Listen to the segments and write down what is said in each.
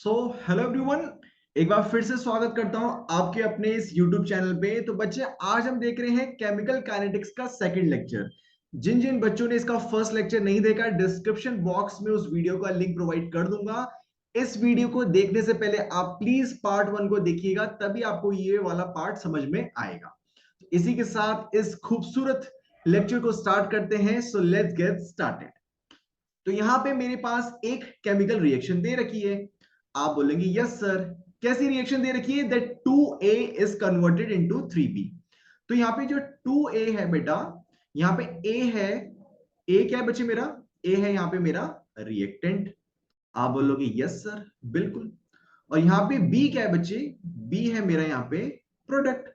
So hello everyone, एक बार फिर से स्वागत करता हूं आपके अपने इस YouTube चैनल पे। तो बच्चे, आज हम देख रहे हैं केमिकल काइनेटिक्स का सेकंड लेक्चर। जिन जिन बच्चों ने इसका फर्स्ट लेक्चर नहीं देखा, डिस्क्रिप्शन बॉक्स में उस वीडियो का लिंक प्रोवाइड कर दूंगा। इस वीडियो को देखने से पहले आप प्लीज पार्ट 1 को देखिएगा, तभी आपको ये वाला पार्ट समझ में आएगा। इसी के साथ इस खूबसूरत लेक्चर को स्टार्ट करते हैं। So let's get started. तो यहां पे मेरे पास एक केमिकल रिएक्शन दे रखी है। आप बोलेंगे यस सर, कैसी रिएक्शन दे रखी है? That 2A is converted into 3B। तो यहाँ पे जो 2A है बेटा, यहाँ पे A है। A क्या है बच्चे मेरा? A है यहाँ पे मेरा रिएक्टेंट। आप बोलोगे यस सर, बिल्कुल। और यहाँ पे B क्या है बच्चे? B है मेरा यहाँ पे प्रोडक्ट।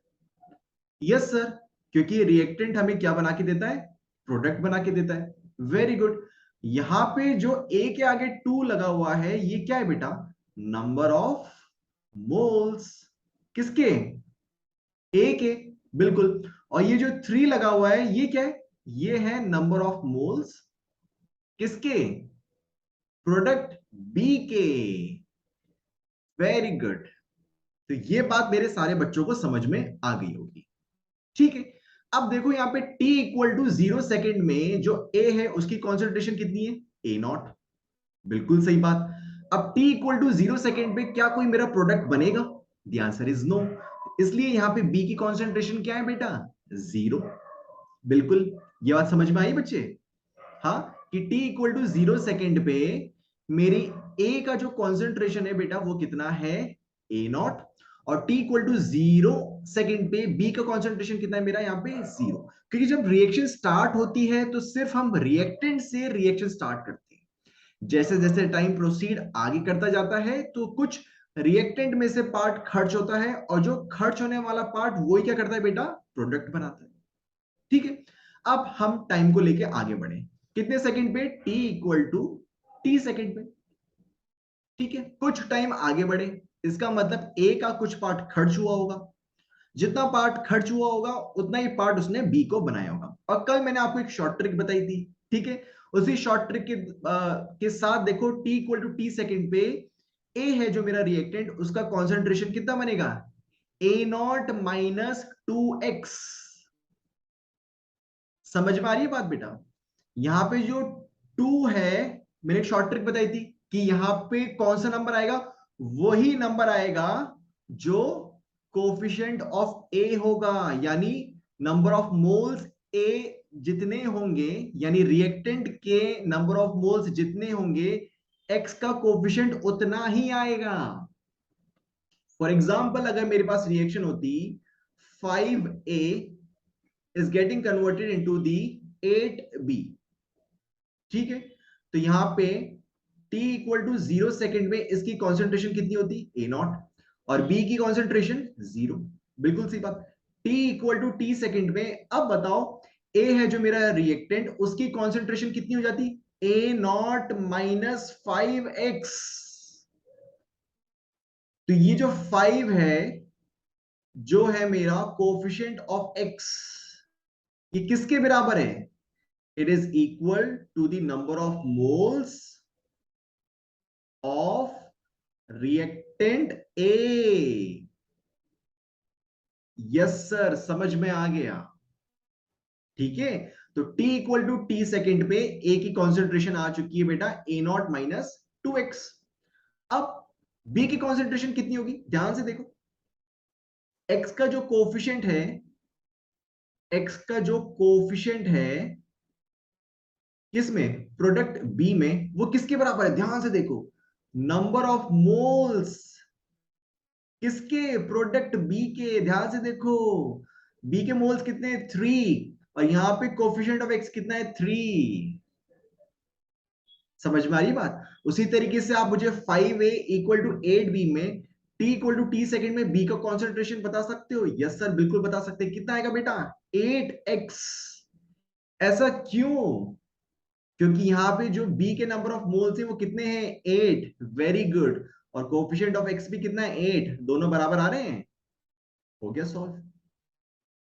यस सर, क्योंकि रिएक्टेंट हमें क्या बना के देता है? प्रोडक्ट बना के देता है। Very good. यहां पे जो ए के आगे 2 लगा हुआ है, ये क्या है बेटा? Number of moles. किसके? ए के। बिल्कुल। और ये जो 3 लगा हुआ है, ये क्या है? ये है नंबर ऑफ मोल्स। किसके? प्रोडक्ट बी के। Very good. तो ये बात मेरे सारे बच्चों को समझ में आ गई होगी। ठीक है। अब देखो यहाँ पे t इक्वल टू 0 सेकेंड में जो a है उसकी कॉन्सेंट्रेशन कितनी है? A not. बिल्कुल सही बात। अब t इक्वल टू 0 सेकेंड पे क्या कोई मेरा प्रोडक्ट बनेगा? The answer is no. इसलिए यहाँ पे b की कॉन्सेंट्रेशन क्या है बेटा? 0। बिल्कुल। ये बात समझ में आई बच्चे? हाँ, कि t इक्वल टू 0 सेकेंड पे मेरी a का जो कॉन्सेंट्रेशन है बेटा वो कितना है? A naught. और t इक्वल टू 0 सेकेंड पे b का कॉन्सेंट्रेशन कितना है मेरा? यहाँ पे 0। क्योंकि जब रिएक्शन स्टार्ट होती है तो सिर्फ हम रिएक्टेंट से रिएक्शन स्टार्ट करते हैं। जैसे जैसे टाइम प्रोसीड आगे करता जाता है तो कुछ रिएक्टेंट में से पार्ट खर्च होता है, और जो खर्च होने वाला पार्ट वही क्या करता है बेटा? प्रोडक्ट बनाता है। ठीक है। अब हम टाइम को लेके आगे बढ़े। कितने सेकंड पे? t equal to t second पे। ठीक है, कुछ टाइम आगे बढ़े, इसका मतलब a का कुछ पार्ट खर्च हुआ होगा। जितना पार्ट खर्च हुआ होगा उतना ही पार्ट उसने b को बनाया होगा। और कल मैंने आपको एक शॉर्ट ट्रिक बताई थी। ठीक है, उसी शॉर्ट ट्रिक के साथ देखो, t equal to t second पे a है जो मेरा रिएक्टेंट, उसका कॉन्सेंट्रेशन कितना बनेगा? a not minus 2x। समझ में आ रही है बात बेटा? यहां पे जो 2 है, मैंने एक शॉर्ट ट्रिक बताई थी कि यहां पे कौन सा नंबर आएगा? वही नंबर आएगा जो कोफिशिएंट ऑफ ए होगा, यानी नंबर ऑफ मोल्स ए जितने होंगे, यानी रिएक्टेंट के नंबर ऑफ मोल्स जितने होंगे, एक्स का कोफिशिएंट उतना ही आएगा। फॉर एग्जाम्पल, अगर मेरे पास रिएक्शन होती 5A is getting converted into the 8B। ठीक है, तो यहां पे t इक्वल टू 0 सेकेंड में इसकी कॉन्सेंट्रेशन कितनी होती? A naught. और b की कॉन्सेंट्रेशन 0। बिल्कुल सी बात। t equal to t second में, अब बताओ, a है जो मेरा रिएक्टेंट, उसकी कॉन्सेंट्रेशन कितनी हो जाती? ए नॉट माइनस 5x। तो ये जो 5 है, जो है मेरा कोफिशिएंट ऑफ x, ये किसके बराबर है? It is equal to the number of moles of reactant A. Yes sir, समझ में आ गया। ठीक है, तो t equal to t second पे a की कॉन्सेंट्रेशन आ चुकी है बेटा ए नॉट माइनस 2x। अब b की कॉन्सेंट्रेशन कितनी होगी? ध्यान से देखो, x का जो कोफिशिएंट है, x का जो कोफिशिएंट है किसमें? प्रोडक्ट b में, वो किसके बराबर है? ध्यान से देखो, नंबर ऑफ मोल्स किसके? प्रोडक्ट बी के। ध्यान से देखो, बी के मोल्स कितने? 3। और यहां पे कोफिशिएंट ऑफ एक्स कितना है? 3। समझ में आ रही बात? उसी तरीके से आप मुझे 5A इक्वल टू 8B में t equal to t second में b का कॉन्सेंट्रेशन बता सकते हो? यस सर, बिल्कुल बता सकते हैं। कितना आएगा बेटा? 8x। ऐसा क्यों? क्योंकि यहां पे जो b के नंबर ऑफ मोल्स है वो कितने हैं? 8। Very good. और कोफिशिएंट ऑफ x भी कितना है? 8। दोनों बराबर आ रहे हैं। हो गया सॉल्व।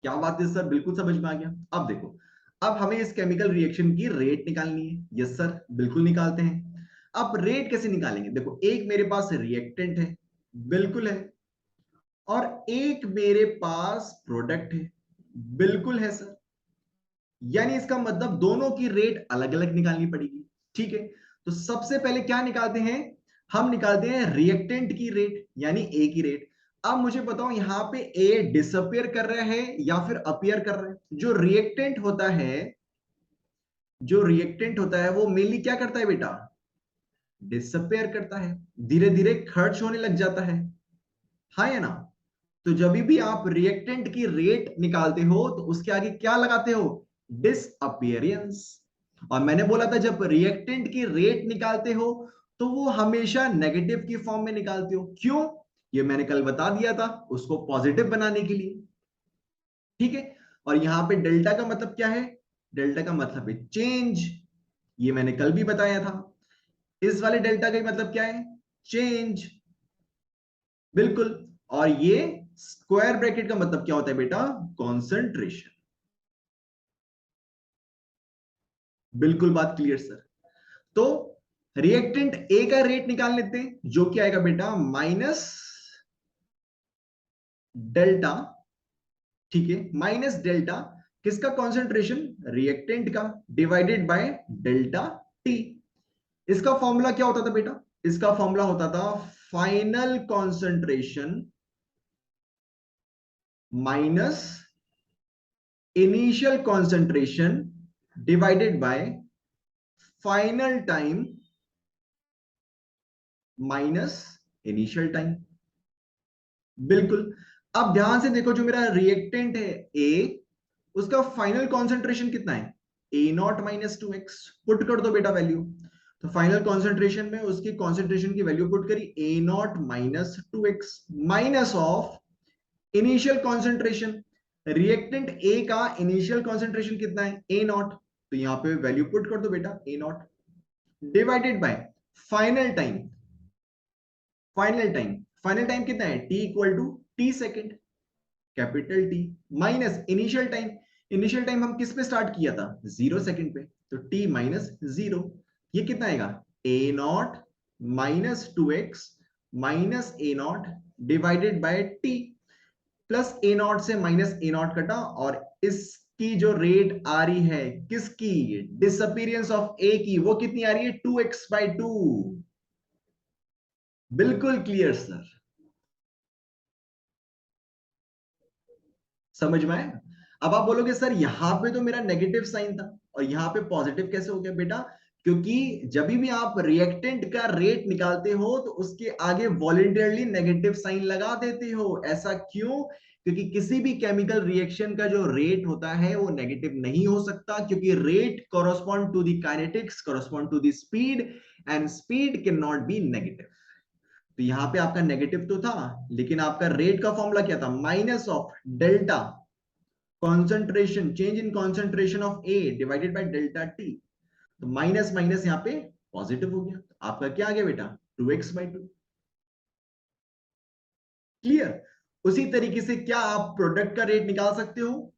क्या बात है सर, बिल्कुल समझ में आ गया। अब देखो, अब हमें इस केमिकल रिएक्शन की रेट निकालनी है। यस सर, बिल्कुल निकालते हैं। अब रेट कैसे निकालेंगे? देखो, एक मेरे पास रिएक्टेंट है, बिल्कुल है, और एक मेरे पास प्रोडक्ट है, बिल्कुल है सर। यानी इसका मतलब दोनों की रेट अलग अलग निकालनी पड़ेगी। ठीक है, तो सबसे पहले क्या निकालते हैं? हम निकालते हैं रिएक्टेंट की रेट, यानी ए की रेट। अब मुझे बताओ, यहां पे ए डिसअपियर कर रहा है या फिर अपीयर कर रहा है? जो रिएक्टेंट होता है वो मेनली क्या करता है बेटा? डिसअपियर करता है, धीरे धीरे खर्च होने लग जाता है। हाँ या ना? तो जब भी आप रिएक्टेंट की रेट निकालते हो तो उसके आगे क्या लगाते हो? डिसअपियरेंस। और मैंने बोला था जब रिएक्टेंट की रेट निकालते हो तो वो हमेशा नेगेटिव की फॉर्म में निकालते हो। क्यों? ये मैंने कल बता दिया था, उसको पॉजिटिव बनाने के लिए। ठीक है, और यहां पे डेल्टा का मतलब क्या है? डेल्टा का मतलब है चेंज, ये मैंने कल भी बताया था। इस वाले डेल्टा का मतलब क्या है? चेंज, बिल्कुल। और ये स्क्वायर ब्रैकेट का मतलब क्या होता है बेटा? कॉन्सेंट्रेशन। बिल्कुल बात क्लियर सर। तो रिएक्टेंट ए का रेट निकाल लेते हैं, जो क्या आएगा बेटा? Minus delta. ठीक है, माइनस डेल्टा किसका? कॉन्सेंट्रेशन, रिएक्टेंट का, डिवाइडेड बाय डेल्टा टी। इसका फॉर्मूला क्या होता था बेटा? इसका फॉर्मूला होता था final concentration minus initial concentration divided by final time minus initial time. बिल्कुल। अब ध्यान से देखो, जो मेरा रिएक्टेंट है ए, उसका फाइनल कॉन्सेंट्रेशन कितना है? A naught minus two x. Put कर दो बेटा वैल्यू। तो फाइनल कॉन्सेंट्रेशन में उसकी कॉन्सेंट्रेशन की वैल्यू पुट करी, A naught minus two x minus of initial concentration. Reactant A का इनिशियल कॉन्सेंट्रेशन कितना है? A naught. तो यहां पे वैल्यू पुट कर दो बेटा, A naught divided by final time. Final time कितना है? T equal to T second, capital T, minus initial time. Initial time हम किस पे स्टार्ट किया था? 0 सेकेंड पे। तो टी माइनस 0, ये कितना आएगा? A naught minus two x minus A naught divided by T, plus A naught से माइनस ए नॉट कटा, और इसकी जो रेट आ रही है किसकी? डिसअपीयरेंस ऑफ ए की, वो कितनी आ रही है? 2x/2। बिल्कुल क्लियर सर, समझ में आया? अब आप बोलोगे सर यहां पे तो मेरा नेगेटिव साइन था और यहां पे पॉजिटिव कैसे हो गया बेटा? क्योंकि जब भी आप रिएक्टेंट का रेट निकालते हो तो उसके आगे वॉलंटियरली नेगेटिव साइन लगा देते हो। ऐसा क्यों? क्योंकि किसी भी केमिकल रिएक्शन का जो रेट होता है वो नेगेटिव नहीं हो सकता, क्योंकि rate correspond to the kinetics, correspond to the speed, and speed can not be negative. तो यहां पे आपका नेगेटिव तो था, लेकिन आपका रेट का फॉर्मूला क्या था? Minus of delta concentration, change in concentration of A divided by delta T. तो माइनस माइनस यहां पे पॉजिटिव हो गया, तो आपका क्या आ गया बेटा? 2x/2। क्लियर? उसी तरीके से क्या आप प्रोडक्ट का रेट निकाल सकते हो?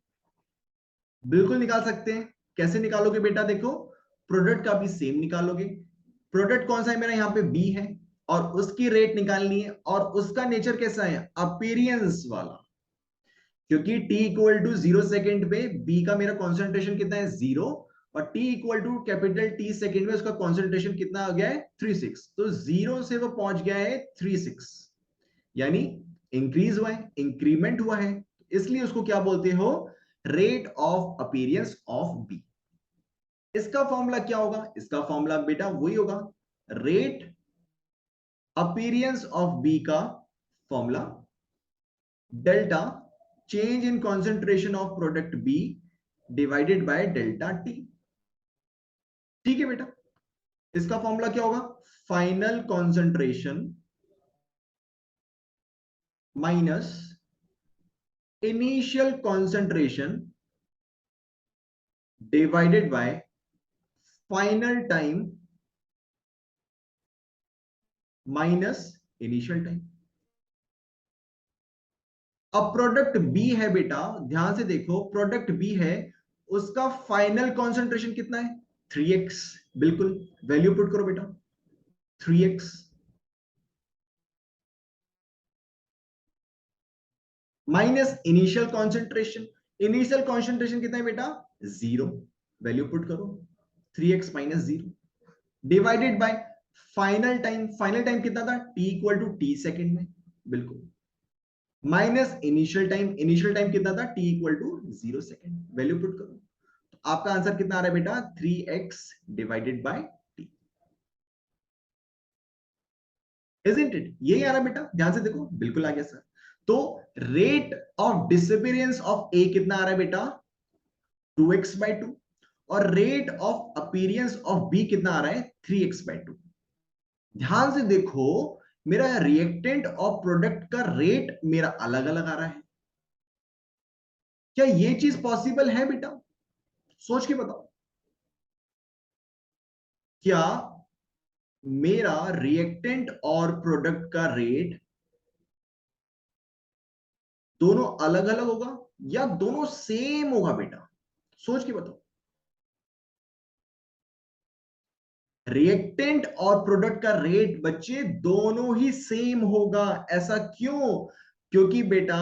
बिल्कुल निकाल सकते हैं। कैसे निकालोगे बेटा? देखो, प्रोडक्ट का भी सेम निकालोगे। प्रोडक्ट कौन सा है मेरा? यहां पे बी है, और उसकी रेट निकालनी है, और उसका नेचर कैसा है? अपीरियंस वाला। क्योंकि t इक्वल टू 0 सेकेंड पे बी का मेरा कॉन्सेंट्रेशन कितना है? 0, और t equal to capital T second में उसका कॉन्सेंट्रेशन कितना आ गया है? 36। तो 0 से वो पहुंच गया है 36, यानी इंक्रीज हुआ है, इंक्रीमेंट हुआ है, इसलिए उसको क्या बोलते हो? Rate of appearance of B. इसका फॉर्मूला क्या होगा? इसका फॉर्मूला बेटा वही होगा, रेट अपीयरेंस ऑफ बी का formula delta change in concentration of product B divided by delta T. ठीक है बेटा, इसका फॉर्मूला क्या होगा? Final concentration minus initial concentration divided by final time minus initial time. अब प्रोडक्ट बी है बेटा, ध्यान से देखो, प्रोडक्ट बी है, उसका फाइनल कॉन्सेंट्रेशन कितना है? 3x। बिल्कुल, वैल्यू पुट करो बेटा। 3x minus initial concentration. Initial concentration कितना है बेटा? 0। वैल्यू पुट करो, 3x minus 0 divided by final time. Final time कितना था? t equal to T second में, बिल्कुल, minus initial time. Initial time कितना था? t equal to 0 second. Value put करो, तो आपका आंसर कितना आ रहा है बेटा? 3x divided by t। Isn't it? यही आ रहा है बेटा, ध्यान से देखो, बिल्कुल आ गया सर। तो rate of disappearance of A कितना आ रहा है बेटा? 2x/2। और rate of appearance of B कितना आ रहा है? 3x/2। ध्यान से देखो, मेरा रिएक्टेंट और प्रोडक्ट का रेट मेरा अलग अलग आ रहा है। क्या ये चीज पॉसिबल है बेटा? सोच के बताओ, क्या मेरा रिएक्टेंट और प्रोडक्ट का रेट दोनों अलग अलग होगा या दोनों सेम होगा बेटा? सोच के बताओ। रिएक्टेंट और प्रोडक्ट का रेट बच्चे दोनों ही सेम होगा। ऐसा क्यों? क्योंकि बेटा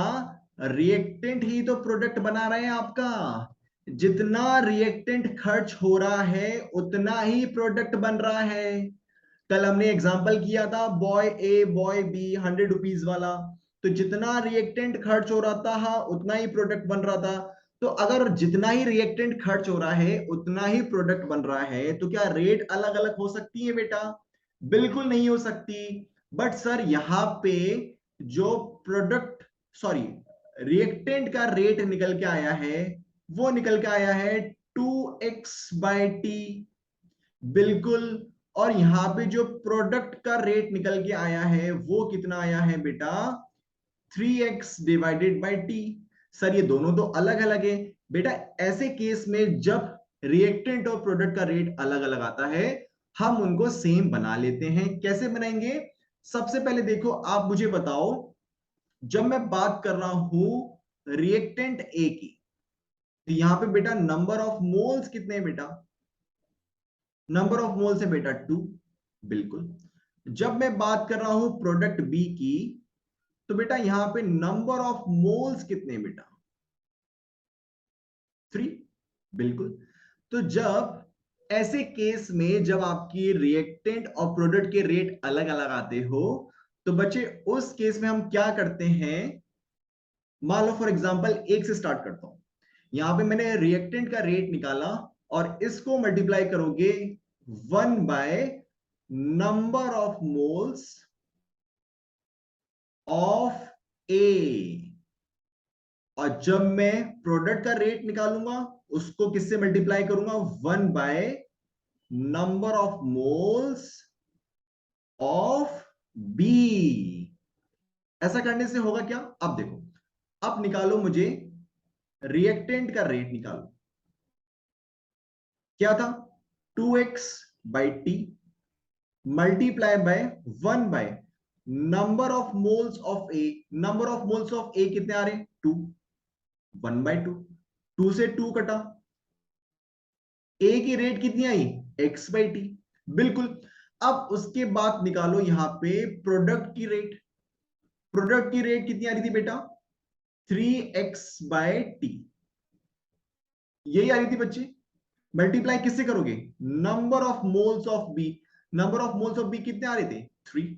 रिएक्टेंट ही तो प्रोडक्ट बना रहे हैं आपका। जितना रिएक्टेंट खर्च हो रहा है उतना ही प्रोडक्ट बन रहा है। कल हमने एग्जांपल किया था boy A boy B 100 rupees वाला। तो जितना रिएक्टेंट खर्च हो रहा था उतना ही प्रोडक्ट बन रहा था। तो अगर जितना ही रिएक्टेंट खर्च हो रहा है उतना ही प्रोडक्ट बन रहा है, तो क्या रेट अलग अलग हो सकती है बेटा? बिल्कुल नहीं हो सकती। बट सर यहां पे जो प्रोडक्ट, सॉरी, रिएक्टेंट का रेट निकल के आया है, वो निकल के आया है 2x/t। बिल्कुल। और यहां पे जो प्रोडक्ट का रेट निकल के आया है वो कितना आया है बेटा? 3x/t। सर ये दोनों तो अलग अलग है बेटा। ऐसे केस में जब रिएक्टेंट और प्रोडक्ट का रेट अलग अलग आता है, हम उनको सेम बना लेते हैं। कैसे बनाएंगे? सबसे पहले देखो, आप मुझे बताओ, जब मैं बात कर रहा हूं रिएक्टेंट ए की, तो यहां पे बेटा नंबर ऑफ मोल्स कितने हैं बेटा? नंबर ऑफ मोल्स है बेटा 2। बिल्कुल। जब मैं बात कर रहा हूं प्रोडक्ट बी की, तो बेटा यहां पे नंबर ऑफ मोल्स कितने हैं बेटा? 3। बिल्कुल। तो जब ऐसे केस में जब आपकी रिएक्टेंट और प्रोडक्ट के रेट अलग अलग आते हो, तो बच्चे उस केस में हम क्या करते हैं? मान लो फॉर एग्जांपल एक से स्टार्ट करता हूं। यहां पे मैंने रिएक्टेंट का रेट निकाला और इसको मल्टीप्लाई करोगे 1 by number of moles of A. और जब मैं प्रोडक्ट का रेट निकालूंगा उसको किससे मल्टीप्लाई करूंगा? 1 by number of moles of B. ऐसा करने से होगा क्या? अब देखो, अब निकालो मुझे रिएक्टेंट का रेट निकालो। क्या था? 2x/t multiply by 1 by number of moles of A. Number of moles of A कितने आ रहे हैं? 2। 1/2। 2 से 2 कटा, ए की रेट कितनी आई? x/t। बिल्कुल। अब उसके बाद निकालो यहां पे प्रोडक्ट की रेट। प्रोडक्ट की रेट कितनी आ रही थी बेटा? 3x/t। यही आ रही थी बच्चे। मल्टीप्लाई किससे करोगे? Number of moles of B. Number of moles of B कितने आ रहे थे? 3।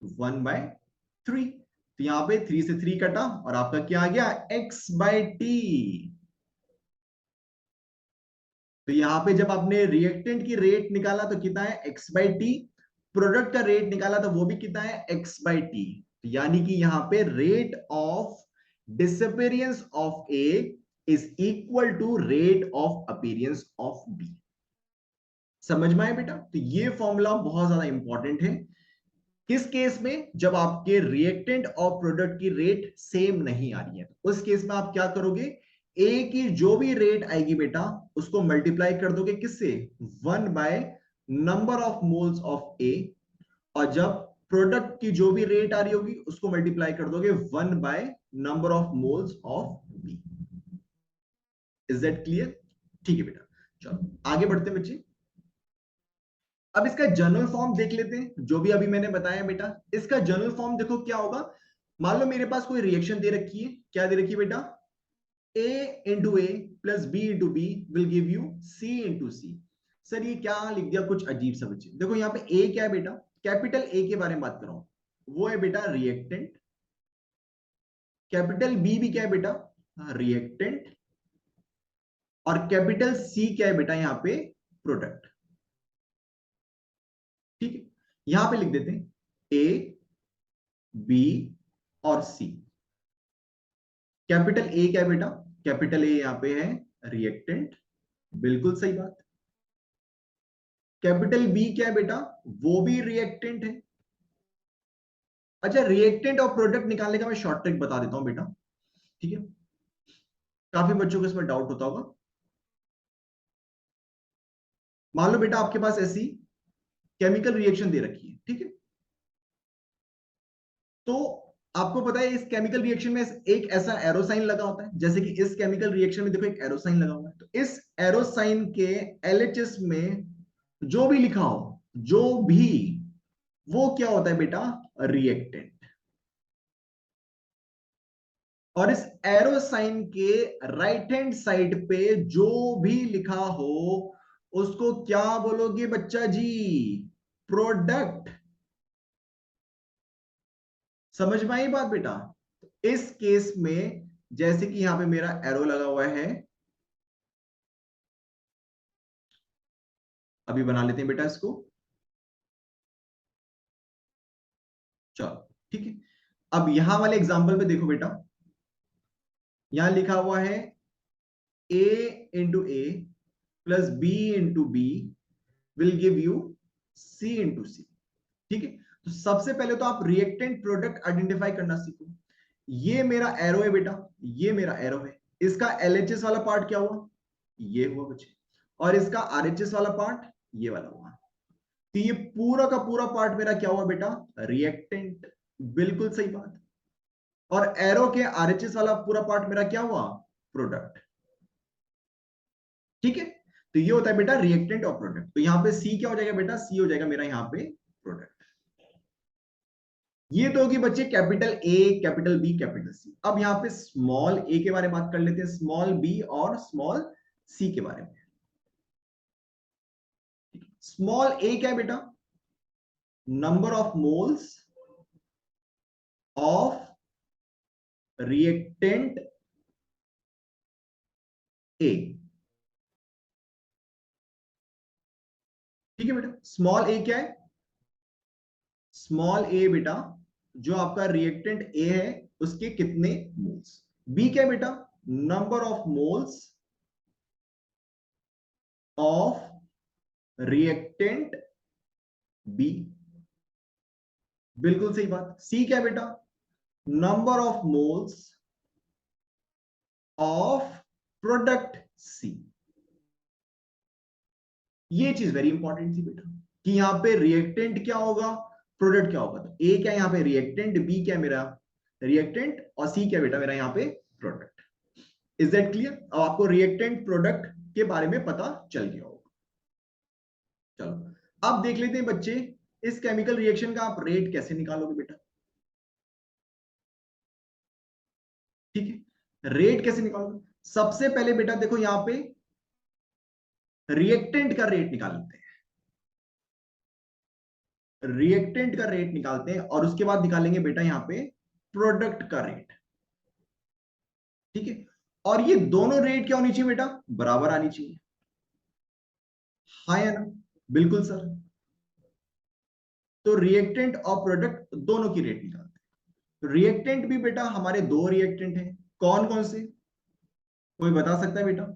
1/3। तो यहां पे 3 से 3 कटा और आपका क्या आ गया? x/t। तो यहां पे जब आपने रिएक्टेंट की रेट निकाला तो कितना है? x/t। प्रोडक्ट का रेट निकाला तो वो भी कितना है? x/t। यानी कि यहां पे rate of disappearance of A is equal to rate of appearance of B. समझ में आया बेटा? तो ये फॉर्मूला बहुत ज्यादा इंपॉर्टेंट है। किस केस में? जब आपके रिएक्टेंट और प्रोडक्ट की रेट सेम नहीं आ रही है, उस केस में आप क्या करोगे? ए की जो भी रेट आएगी बेटा उसको मल्टीप्लाई कर दोगे किससे? 1 by number of moles of A. और जब प्रोडक्ट की जो भी रेट आ रही होगी उसको मल्टीप्लाई कर दोगे 1 by number of moles of B. Is that clear? ठीक है बेटा, चलो आगे बढ़ते हैं बच्चे। अब इसका जनरल फॉर्म देख लेते हैं, जो भी अभी मैंने बताया बेटा। इसका जनरल फॉर्म देखो क्या होगा। मान लो मेरे पास कोई रिएक्शन दे रखी है, क्या दे रखी है बेटा, A into A plus B into B will give you C into C. Sir ये क्या लिख दिया, कुछ अजीब सा बच्चे। देखो यहाँ पे A क्या है बेटा, कैपिटल A के बारे में बात कर रहा हूं, वो है बेटा रिएक्टेंट। कैपिटल B भी क्या है बेटा, रिएक्टेंट। और कैपिटल C क्या है बेटा, यहां पे प्रोडक्ट। ठीक है, यहां पे लिख देते हैं A B और C। कैपिटल A क्या है बेटा, कैपिटल A यहां पे है रिएक्टेंट, बिल्कुल सही बात। कैपिटल B क्या है बेटा, वो भी रिएक्टेंट है। अच्छा, रिएक्टेंट और प्रोडक्ट निकालने का मैं शॉर्ट ट्रिक बता देता हूं बेटा, ठीक है। काफी बच्चों को इसमें डाउट होता होगा। मान लो बेटा आपके पास ऐसी केमिकल रिएक्शन दे रखी है, ठीक है। तो आपको पता है इस केमिकल रिएक्शन में एक ऐसा एरो साइन लगा होता है, जैसे कि इस केमिकल रिएक्शन में देखो एक एरो साइन लगा हुआ है। तो इस एरो साइन के एलएचएस में जो भी लिखा हो, जो भी, वो क्या होता है बेटा, रिएक्टेंट। और इस एरो साइन के राइट हैंड साइड पे जो भी लिखा हो उसको क्या बोलोगे बच्चा जी, प्रोडक्ट। समझ में आई बात बेटा। इस केस में जैसे कि यहां पे मेरा एरो लगा हुआ है, अभी बना लेते हैं बेटा इसको, चलो ठीक है। अब यहां वाले एग्जांपल पे देखो बेटा, यहां लिखा हुआ है A into A plus B into B will give you C into C. ठीक है, तो सबसे पहले तो आप रिएक्टेंट प्रोडक्ट आइडेंटिफाई करना सीखो। ये मेरा एरो है बेटा, ये मेरा एरो है। इसका एलएचएस वाला पार्ट क्या हुआ, ये हुआ बच्चे। और इसका आरएचएस वाला पार्ट ये वाला हुआ। तो ये पूरा का पूरा पार्ट मेरा क्या हुआ बेटा, रिएक्टेंट, बिल्कुल सही बात। और एरो के आरएचएस वाला पूरा पार्ट मेरा क्या हुआ, प्रोडक्ट। ठीक है, तो ये होता है बेटा रिएक्टेंट और प्रोडक्ट। तो यहां पे सी क्या हो जाएगा बेटा, सी हो जाएगा मेरा यहां पे प्रोडक्ट। ये तो होगी बच्चे capital A, capital B, capital C. अब यहां पे स्मॉल ए के बारे में बात कर लेते हैं, स्मॉल बी और स्मॉल सी के बारे में। स्मॉल ए क्या है बेटा, number of moles of reactant ए। ठीक है बेटा, स्मॉल ए क्या है, स्मॉल ए बेटा जो आपका रिएक्टेंट ए है उसके कितने मोल्स। बी क्या है बेटा, number of moles of reactant B, बिल्कुल सही बात। सी क्या है बेटा, number of moles of product C. ये चीज वेरी इंपॉर्टेंट थी बेटा, कि यहां पे रिएक्टेंट क्या होगा, प्रोडक्ट क्या होगा। तो ए क्या यहां पे रिएक्टेंट, बी क्या मेरा रिएक्टेंट, और सी क्या बेटा मेरा यहां पे प्रोडक्ट। Is that clear. अब आपको रिएक्टेंट प्रोडक्ट के बारे में पता चल गया होगा। चलो अब देख लेते हैं बच्चे, इस केमिकल रिएक्शन का आप रेट कैसे निकालोगे बेटा। ठीक है, रेट कैसे निकालोगे। सबसे पहले बेटा देखो यहां पे रिएक्टेंट का रेट निकाल लेते हैं, रिएक्टेंट का रेट निकालते हैं और उसके बाद निकालेंगे बेटा यहां पे प्रोडक्ट का रेट। ठीक है, और ये दोनों रेट क्या होनी चाहिए बेटा, बराबर आनी चाहिए। हाँ या ना, बिल्कुल सर। तो रिएक्टेंट और प्रोडक्ट दोनों की रेट निकालते हैं। रिएक्टेंट भी बेटा हमारे दो रिएक्टेंट हैं, कौन कौन से, कोई बता सकता है बेटा।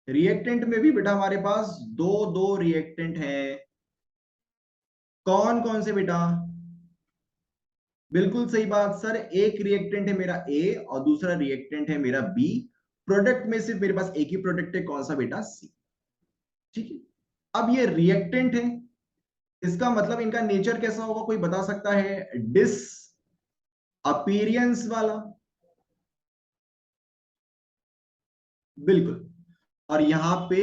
रिएक्टेंट में भी बेटा हमारे पास दो दो रिएक्टेंट हैं, कौन कौन से बेटा, बिल्कुल सही बात सर। एक रिएक्टेंट है मेरा ए और दूसरा रिएक्टेंट है मेरा बी। प्रोडक्ट में सिर्फ मेरे पास एक ही प्रोडक्ट है, कौन सा बेटा, सी। ठीक है, अब ये रिएक्टेंट है, इसका मतलब इनका नेचर कैसा होगा, कोई बता सकता है, डिस अपीरियंस वाला, बिल्कुल। और यहां पे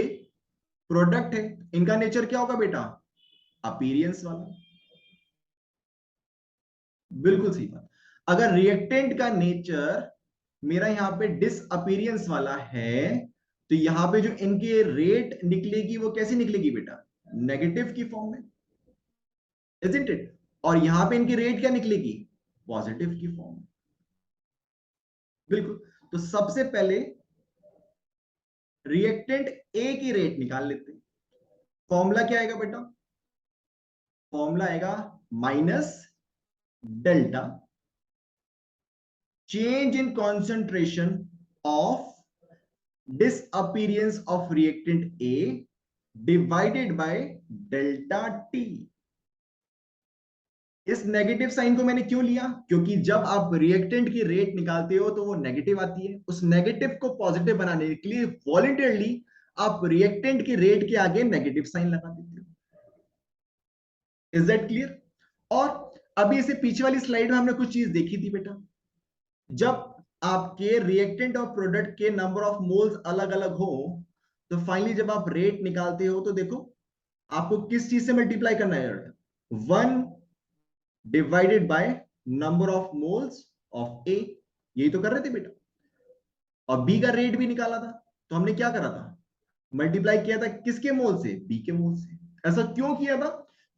प्रोडक्ट है, इनका नेचर क्या होगा बेटा? अपीरियंस वाला। बिल्कुल सही बात। अगर रिएक्टेंट का नेचर मेरा यहां पे डिसअपीरियंस वाला है, तो यहां पे जो इनके रेट निकलेगी वो कैसी निकलेगी बेटा? नेगेटिव की फॉर्म में, इजंट इट? और यहां पे इनकी रेट क्या निकलेगी? पॉजिटिव की फॉर्म में। बिल्कुल। तो सबसे पहले रिएक्टेंट ए की रेट निकाल लेते हैं। फॉर्मूला क्या आएगा बेटा? फॉर्मूला आएगा minus delta change in concentration of disappearance of reactant A divided by delta T। इस नेगेटिव साइन को मैंने क्यों लिया? क्योंकि जब आप रिएक्टेंट की रेट निकालते हो तो वो नेगेटिव आती है। उस नेगेटिव को पॉजिटिव बनाने के लिए वॉलंटियरली आप रिएक्टेंट की रेट के आगे नेगेटिव साइन लगा देते हो। Is that clear? और अभी इसे पीछे वाली स्लाइड में हमने कुछ चीज देखी थी बेटा। जब आपके रिएक्टेंट और प्रोडक्ट के नंबर ऑफ मोल्स अलग अलग हो, तो फाइनली जब आप रेट निकालते हो तो देखो आपको किस चीज से मल्टीप्लाई करना है? 1 divided by number of moles of A. यही तो कर रहे थे बेटा। और बी का रेट भी निकाला था, तो हमने क्या करा था? मल्टीप्लाई किया था किसके मोल से? बी के मोल से। ऐसा क्यों किया था?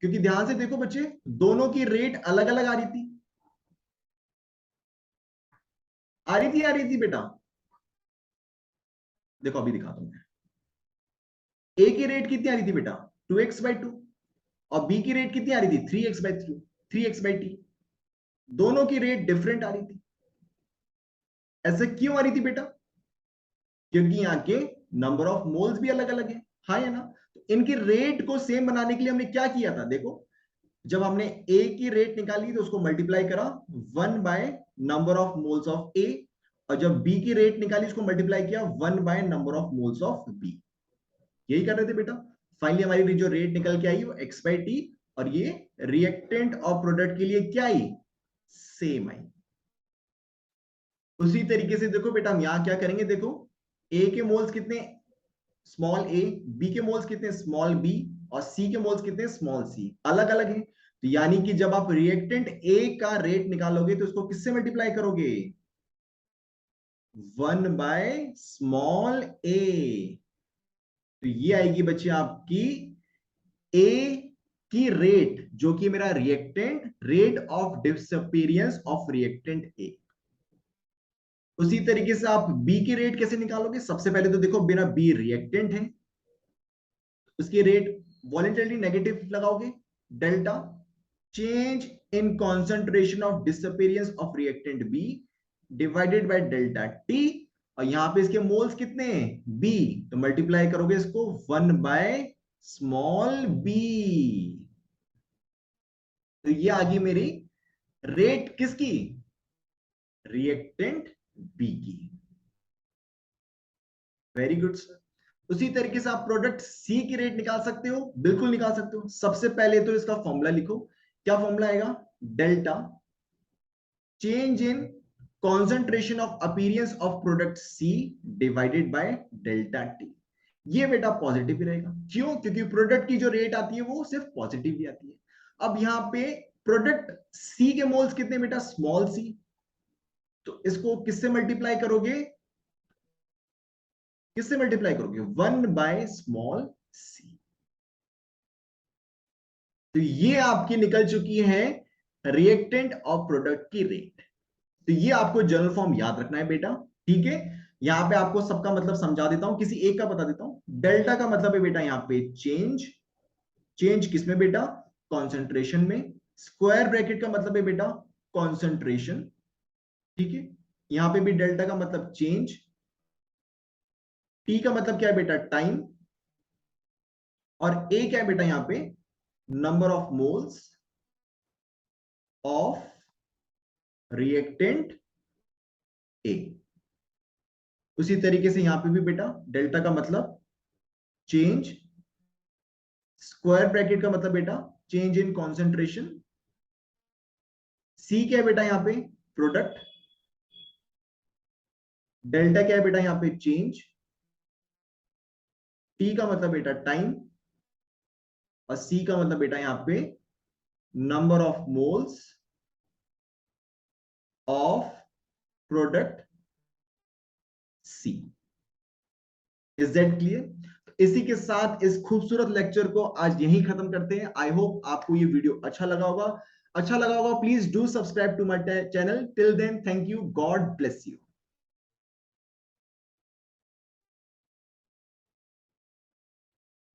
क्योंकि ध्यान से देखो बच्चे, दोनों की रेट अलग अलग आ रही थी। आ रही थी बेटा। देखो अभी दिखाता हूं। ए की रेट कितनी आ रही थी बेटा? 2x/2। और बी की रेट कितनी आ रही थी? 3x/3, 3x/t। दोनों की रेट डिफरेंट आ रही थी। ऐसे क्यों आ रही थी बेटा? क्योंकि यहाँ के नंबर ऑफ मोल्स भी अलग अलग है। हाँ या ना? तो इनकी रेट को सेम बनाने के लिए हमने क्या किया था? देखो, जब हमने ए की रेट निकाली तो उसको मल्टीप्लाई करा 1 by number of moles of A, और जब बी की रेट निकाली उसको मल्टीप्लाई किया 1 by number of moles of B. यही कर रहे थे बेटा। फाइनली हमारी जो रेट निकल के आई वो x/t, और ये रिएक्टेंट और प्रोडक्ट के लिए क्या आई? सेम आई। उसी तरीके से देखो बेटा, हम यहां क्या करेंगे? देखो, ए के मोल्स कितने? Small A. बी के मोल्स कितने? Small B. और सी के मोल्स कितने? Small C. अलग अलग है, तो यानी कि जब आप रिएक्टेंट ए का रेट निकालोगे तो उसको किससे मल्टीप्लाई करोगे? 1 बाय स्मॉल ए। तो ये आएगी बच्चे आपकी ए की रेट, जो कि मेरा reactant rate of disappearance of reactant ए। उसी तरीके से आप बी की रेट कैसे निकालोगे? सबसे पहले तो देखो, बिना बी रिएक्टेंट है, उसकी रेट वॉलेंटरली नेगेटिव लगाओगे। Delta change in concentration of disappearance of reactant B divided by delta T. और यहां पे इसके मोल्स कितने हैं? बी। तो मल्टीप्लाई करोगे इसको 1 बाय स्मॉल बी। तो ये आ गई मेरी रेट किसकी? रिएक्टेंट बी की। Very good sir. उसी तरीके से आप प्रोडक्ट सी की रेट निकाल सकते हो। बिल्कुल निकाल सकते हो। सबसे पहले तो इसका फॉर्मूला लिखो। क्या फॉर्मूला आएगा? Delta change in concentration of appearance of product C divided by delta T. ये बेटा पॉजिटिव ही रहेगा। क्यों? क्योंकि प्रोडक्ट की जो रेट आती है वो सिर्फ पॉजिटिव ही आती है। अब यहां पे प्रोडक्ट सी के मोल्स कितने बेटा? Small C. तो इसको किससे मल्टीप्लाई करोगे? किससे मल्टीप्लाई करोगे? 1 बाय स्मॉल सी। तो ये आपकी निकल चुकी है रिएक्टेंट और प्रोडक्ट की रेट। तो ये आपको जनरल फॉर्म याद रखना है बेटा। ठीक है, यहां पे आपको सबका मतलब समझा देता हूं, किसी एक का बता देता हूं। डेल्टा का मतलब है बेटा यहां पे चेंज। चेंज किसमें बेटा? कॉन्सेंट्रेशन में। स्क्वायर ब्रैकेट का मतलब है बेटा कॉन्सेंट्रेशन। ठीक है, यहां पे भी डेल्टा का मतलब चेंज। टी का मतलब क्या है बेटा? टाइम। और ए क्या है बेटा यहां पे? Number of moles of reactant ए। उसी तरीके से यहां पे भी बेटा डेल्टा का मतलब चेंज। स्क्वायर ब्रैकेट का मतलब बेटा चेंज इन कॉन्सेंट्रेशन। सी क्या है बेटा यहां पे? प्रोडक्ट। डेल्टा क्या है बेटा यहां पे? चेंज। टी का मतलब बेटा टाइम, और सी का मतलब बेटा यहां पे number of moles of product C. Is that clear? इसी के साथ इस खूबसूरत लेक्चर को आज यहीं खत्म करते हैं। आई होप आपको ये वीडियो अच्छा लगा होगा। Please do subscribe to my channel. Till then, thank you, God bless you.